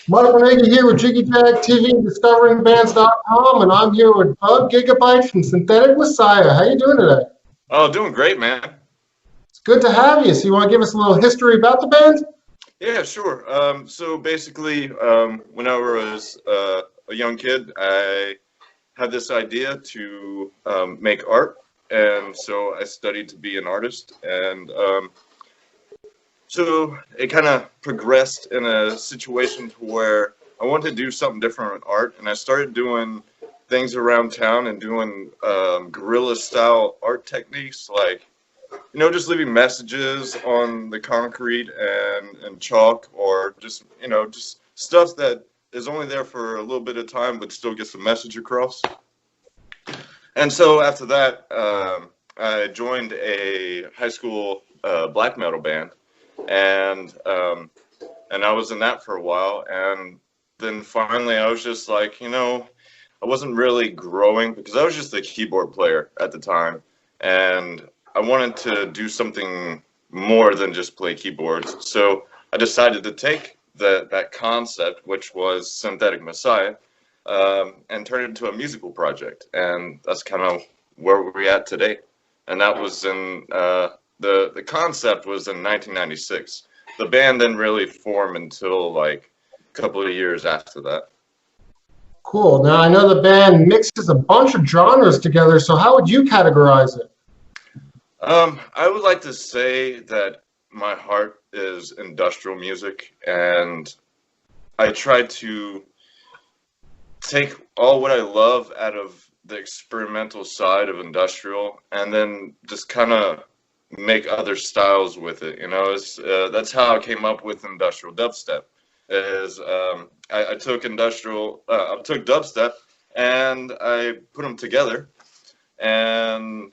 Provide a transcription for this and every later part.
Michael Nagy here with Jiggy Jag TV and DiscoveringBands.com, and I'm here with Bug Gigabyte from SINthetik Messiah. How you doing today? Oh, doing great, man. It's good to have you. So you want to give us a little history about the band? Yeah, sure. So basically, when I was a young kid, I had this idea to make art, and so I studied to be an artist, and so it kind of progressed in a situation to where I wanted to do something different with art, and I started doing things around town and doing guerrilla style art techniques, like, you know, just leaving messages on the concrete and chalk, or just, you know, just stuff that is only there for a little bit of time but still gets the message across. And so after that, I joined a high school black metal band, and I was in that for a while, and then finally I was just like, you know, I wasn't really growing because I was just a keyboard player at the time, and I wanted to do something more than just play keyboards. So I decided to take that concept, which was SINthetik Messiah, and turn it into a musical project, and that's kind of where we're at today. And that was in the concept was in 1996. The band didn't really form until like a couple of years after that. Cool. Now, I know the band mixes a bunch of genres together, so how would you categorize it? I would like to say that my heart is industrial music, and I try to take all what I love out of the experimental side of industrial, and then just kind of make other styles with it. You know, it's that's how I came up with industrial dubstep. Is I took I took dubstep and I put them together, and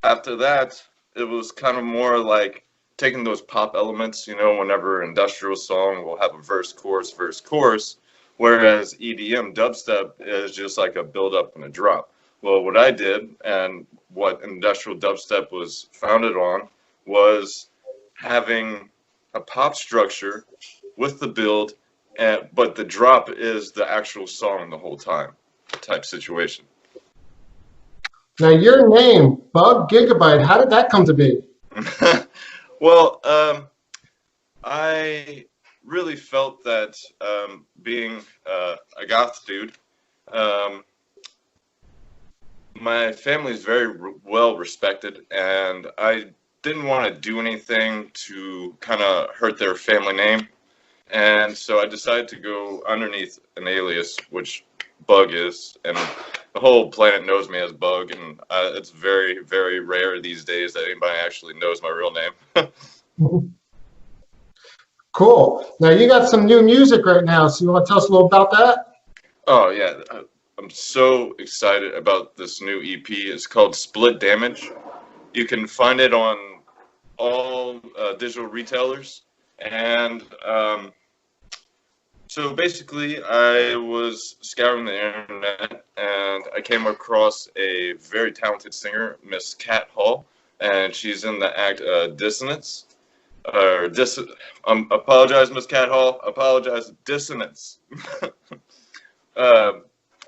after that it was kind of more like taking those pop elements. You know, whenever industrial song will have a verse, chorus, whereas EDM dubstep is just like a build up and a drop. Well, what I did, and what industrial dubstep was founded on, was having a pop structure with the build, but the drop is the actual song the whole time, type situation. Now, your name, Bug Gigabyte, how did that come to be? Well, I really felt that being a goth dude, my family is very well respected, and I didn't want to do anything to kind of hurt their family name. And so I decided to go underneath an alias, which Bug is, and the whole planet knows me as Bug, and it's very, very rare these days that anybody actually knows my real name. Cool. Now, you got some new music right now, so you want to tell us a little about that? Oh, yeah. I'm so excited about this new EP. It's called Split Damage. You can find it on all digital retailers. And so basically, I was scouring the internet, and I came across a very talented singer, Miss Kat Hall, and she's in the act Dissonance. Apologize, Miss Cat Hall. Apologize, Dissonance.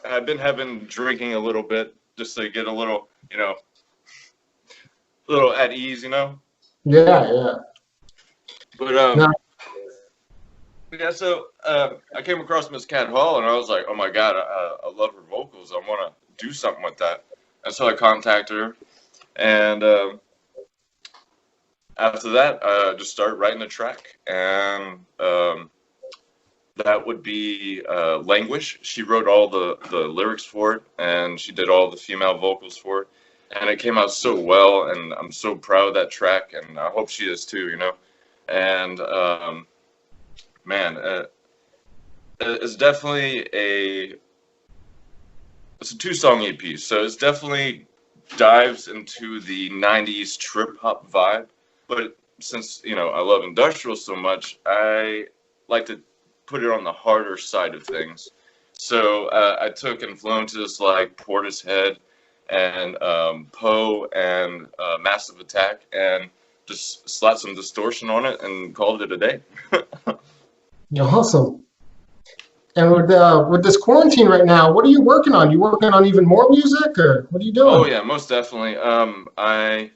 I've been having drinking a little bit just to get a little, you know, a little at ease, you know. Yeah. But Now, yeah. So I came across Miss Cat Hall, and I was like, oh my God, I love her vocals. I want to do something with that. And so I contacted her, and after that, just started writing the track, and that would be Languish. She wrote all the lyrics for it, and she did all the female vocals for it, and it came out so well, and I'm so proud of that track, and I hope she is too, you know. And man, it's definitely it's a 2-song EP, so it's definitely dives into the 90s trip hop vibe. But since, you know, I love industrial so much, I like to put it on the harder side of things. So I took influences like Portishead and Poe and Massive Attack, and just slapped some distortion on it and called it a day. Yeah, awesome. And with this quarantine right now, what are you working on? You working on even more music, or what are you Oh doing? yeah, most definitely. I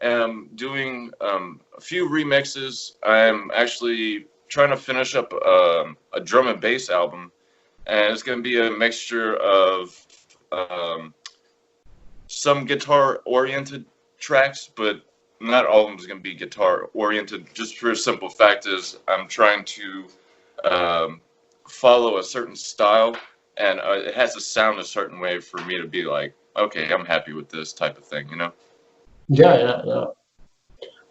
am doing a few remixes. I'm actually trying to finish up a drum and bass album, and it's going to be a mixture of um, some guitar oriented tracks, but not all of them is going to be guitar oriented. Just for a simple fact is I'm trying to um, follow a certain style, and it has to sound a certain way for me to be like, okay, I'm happy with this type of thing, you know? Yeah, yeah, yeah.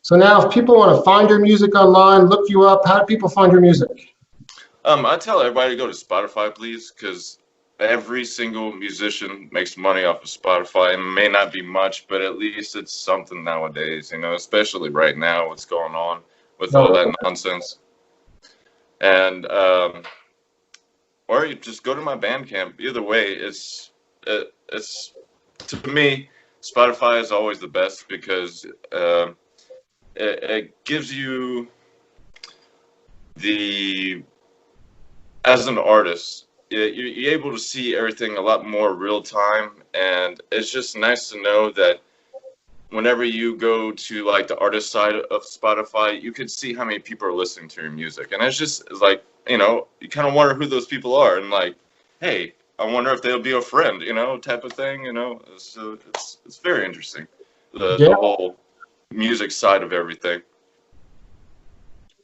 So now, if people want to find your music online, look you up, how do people find your music? I tell everybody to go to Spotify, please, because every single musician makes money off of Spotify. It may not be much, but at least it's something nowadays, you know, especially right now, what's going on with all No. that nonsense. And or you just go to my Bandcamp. Either way, it's to me, Spotify is always the best because it gives you the as an artist, you're able to see everything a lot more real time, and it's just nice to know that whenever you go to like the artist side of Spotify, you could see how many people are listening to your music, and it's like you kind of wonder who those people are, and like, hey, I wonder if they'll be a friend, type of thing, So it's very interesting, Yeah, the whole music side of everything.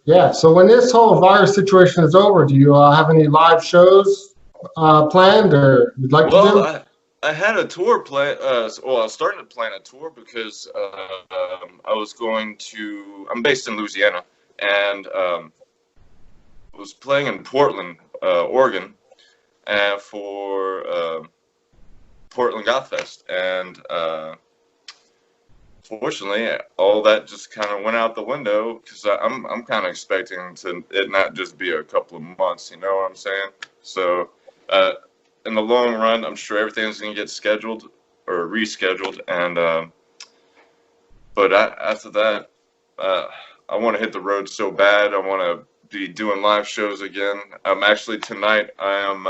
yeah. So when this whole virus situation is over, do you have any live shows planned or you'd like to Well, do? I had a tour plan. Well, I was starting to plan a tour because I was going to. I'm based in Louisiana, and was playing in Portland, Oregon, for Portland Goth Fest, and fortunately, all that just kind of went out the window because I'm kind of expecting to it not just be a couple of months. You know what I'm saying? So. Uh, in the long run, I'm sure everything's going to get scheduled or rescheduled. And after that, uh, I want to hit the road so bad. I want to be doing live shows again. Actually tonight I am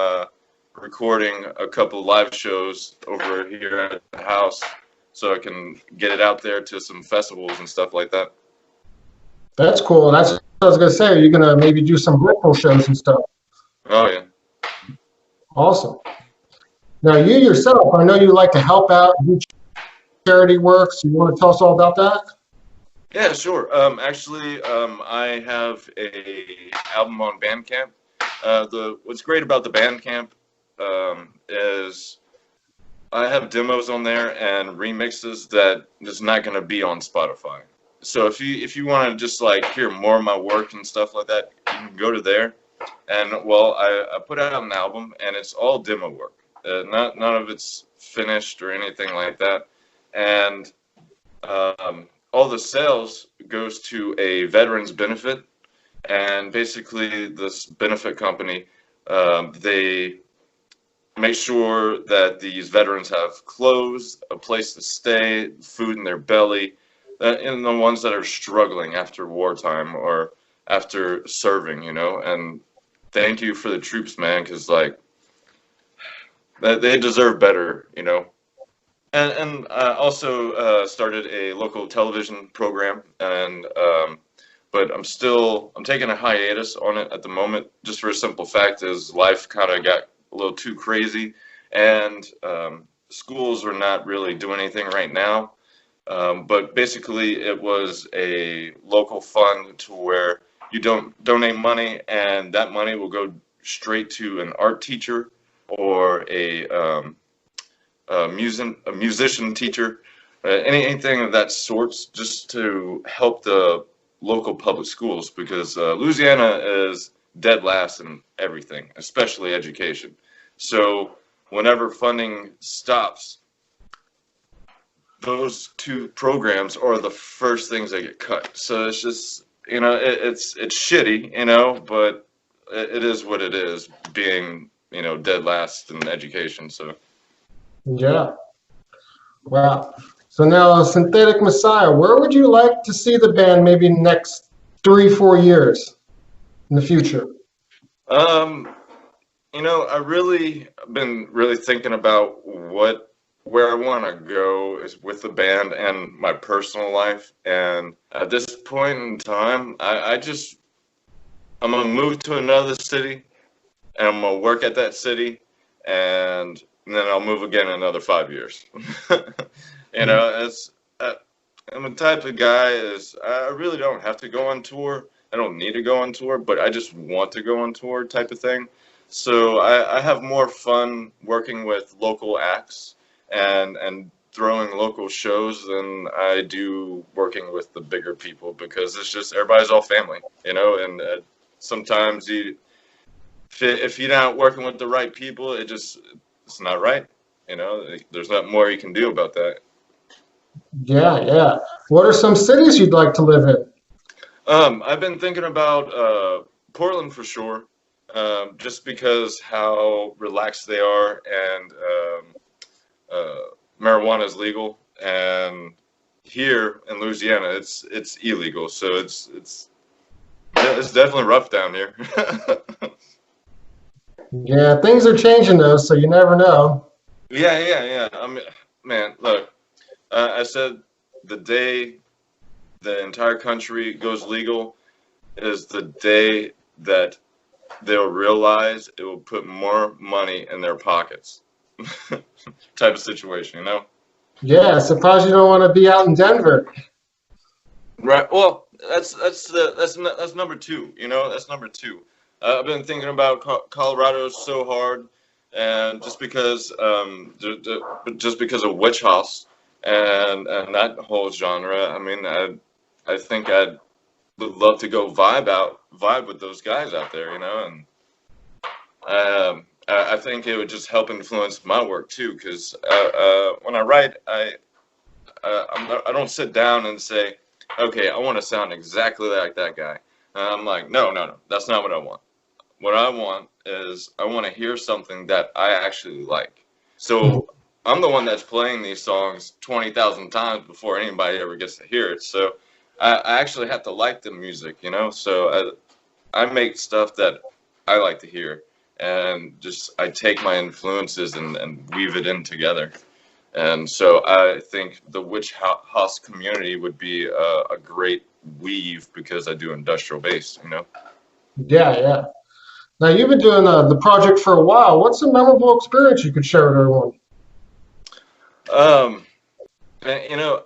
recording a couple of live shows over here at the house, so I can get it out there to some festivals and stuff like that. That's cool. That's what I was gonna say. Are you gonna maybe do some local shows and stuff? Oh yeah. Awesome. Now you yourself, I know you like to help out, do charity work. So you want to tell us all about that? Yeah, sure. Actually, I have a album on Bandcamp. The what's great about the Bandcamp is I have demos on there and remixes that is not going to be on Spotify. So if you want to just like hear more of my work and stuff like that, you can go to there. And well, I put out an album and it's all demo work. Not none of it's finished or anything like that. And all the sales goes to a veterans benefit, and basically this benefit company, they make sure that these veterans have clothes, a place to stay, food in their belly, and the ones that are struggling after wartime or after serving, and thank you for the troops, man, because like they deserve better. And also started a local television program, and but I'm taking a hiatus on it at the moment, just for a simple fact is life kind of got a little too crazy, and schools are not really doing anything right now. But basically, it was a local fund to where you don't donate money, and that money will go straight to an art teacher or a musician teacher, anything of that sorts, just to help the local public schools because Louisiana is dead last in everything, especially education. So whenever funding stops, those two programs are the first things that get cut. So it's just it's shitty, but it is what it is, being dead last in education. So. Yeah. Wow. So now, SINthetik Messiah, where would you like to see the band maybe next 3, 4 years in the future? You know, I really been really thinking about where I want to go is with the band and my personal life. And at this point in time, I'm gonna move to another city and I'm gonna work at that city, and then I'll move again in another 5 years. You know, I'm the type of guy is I really don't have to go on tour. I don't need to go on tour, but I just want to go on tour type of thing. So I have more fun working with local acts and throwing local shows than I do working with the bigger people, because it's just everybody's all family, you know. And sometimes if you're not working with the right people, it's not right, you know. There's not more you can do about that. Yeah, yeah. What are some cities you'd like to live in? I've been thinking about Portland for sure, just because how relaxed they are, and marijuana is legal, and here in Louisiana it's illegal, so it's definitely rough down here. Yeah, things are changing though, so you never know. Yeah. I mean, man, look, I said the day the entire country goes legal is the day that they'll realize it will put more money in their pockets. Type of situation, you know? Yeah, suppose you don't want to be out in Denver. Right. Well, that's number two. You know, that's number two. I've been thinking about Colorado so hard, and just because of Witch House and that whole genre. I mean, I think I would love to go vibe with those guys out there. You know, and I think it would just help influence my work too. Because when I write, I don't sit down and say, okay, I want to sound exactly like that guy. I'm like, no, that's not what I want. What I want is I want to hear something that I actually like. So I'm the one that's playing these songs 20,000 times before anybody ever gets to hear it. So I actually have to like the music, you know? So I make stuff that I like to hear, and just I take my influences and weave it in together. And so I think the Witch House community would be a great weave, because I do industrial bass, you know? Yeah, yeah. Now you've been doing the project for a while. What's a memorable experience you could share with everyone? Um, you know,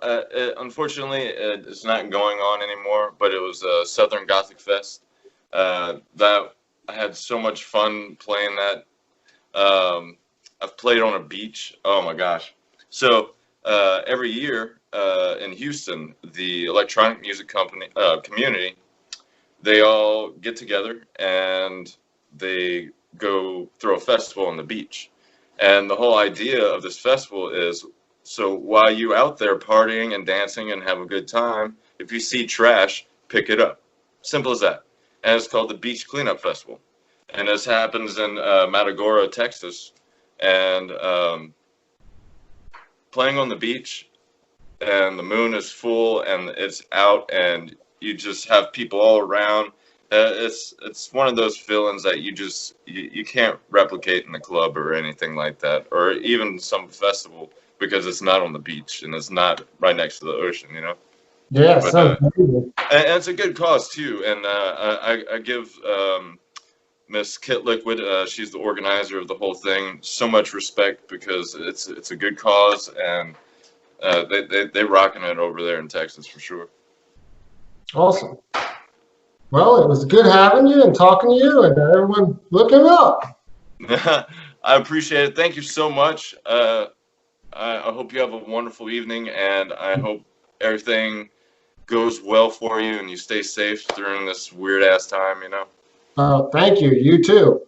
unfortunately, it's not going on anymore, but it was Southern Gothic Fest. That I had so much fun playing that. I've played on a beach. Oh my gosh. So every year in Houston, the electronic music company community, they all get together and they go throw a festival on the beach. And the whole idea of this festival is, so while you out there partying and dancing and have a good time, if you see trash, pick it up. Simple as that. And it's called the Beach Cleanup Festival. And this happens in Matagorda, Texas. And playing on the beach, and the moon is full and it's out, and you just have people all around. It's one of those feelings that you can't replicate in a club or anything like that, or even some festival, because it's not on the beach and it's not right next to the ocean, you know. Yeah, But sounds amazing. and it's a good cause too, and I give Miss Kit Liquid, she's the organizer of the whole thing, so much respect, because it's a good cause, and they rocking it over there in Texas for sure. Awesome. Well, it was good having you and talking to you, and everyone look him up. I appreciate it. Thank you so much. I hope you have a wonderful evening, and I hope everything goes well for you and you stay safe during this weird ass time, you know. Thank you. You too.